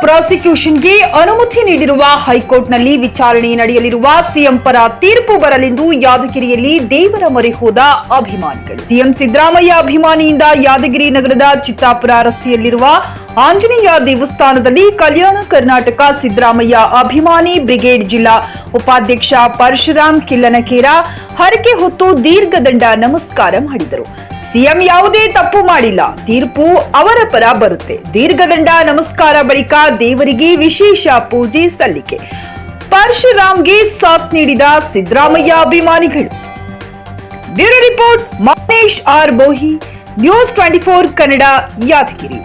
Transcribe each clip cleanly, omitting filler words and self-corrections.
ಪ್ರಾಸಿಕ್ಯೂಷನ್ಗೆ ಅನುಮತಿ ನೀಡಿರುವ ಹೈಕೋರ್ಟ್ನಲ್ಲಿ ವಿಚಾರಣೆ ನಡೆಯಲಿರುವ ಸಿಎಂ ಪರ ತೀರ್ಪು ಬರಲೆಂದು ಯಾದಗಿರಿಯಲ್ಲಿ ದೇವರ ಮೊರೆ ಹೋದ ಅಭಿಮಾನಿಗಳು. ಸಿಎಂ ಸಿದ್ದರಾಮಯ್ಯ ಅಭಿಮಾನಿಯಿಂದ ಯಾದಗಿರಿ ನಗರದ ಚಿತ್ತಾಪುರ ರಸ್ತೆಯಲ್ಲಿರುವ ಆಂಜನೇಯ ದೇವಸ್ಥಾನದಲ್ಲಿ ಕಲ್ಯಾಣ ಕರ್ನಾಟಕ ಸಿದ್ದರಾಮಯ್ಯ ಅಭಿಮಾನಿ ಬ್ರಿಗೇಡ್ ಜಿಲ್ಲಾ ಉಪಾಧ್ಯಕ್ಷ ಪರಶುರಾಮ್ ಕಿಲ್ಲನಕೇರ ಹರಕೆ ಹೊತ್ತು ದೀರ್ಘದಂಡ ನಮಸ್ಕಾರ ಮಾಡಿದರು. ಸಿಎಂ ಯಾವುದೇ ತಪ್ಪು ಮಾಡಿಲ್ಲ, ತೀರ್ಪು ಅವರ ಪರ ಬರುತ್ತೆ. ದೀರ್ಘದಂಡ ನಮಸ್ಕಾರ ಬಳಿಕ ದೇವರಿಗೆ ವಿಶೇಷ ಪೂಜೆ ಸಲ್ಲಿಕೆ. ಪರಶುರಾಮ್ಗೆ ಸಾಥ್ ನೀಡಿದ ಸಿದ್ದರಾಮಯ್ಯ ಅಭಿಮಾನಿಗಳು. Bureau report Mahesh R Bohi, news 24 Kannada, Yadgir.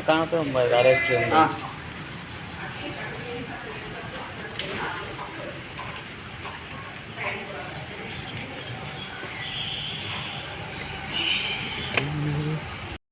ಕಾಣುತ್ತೆ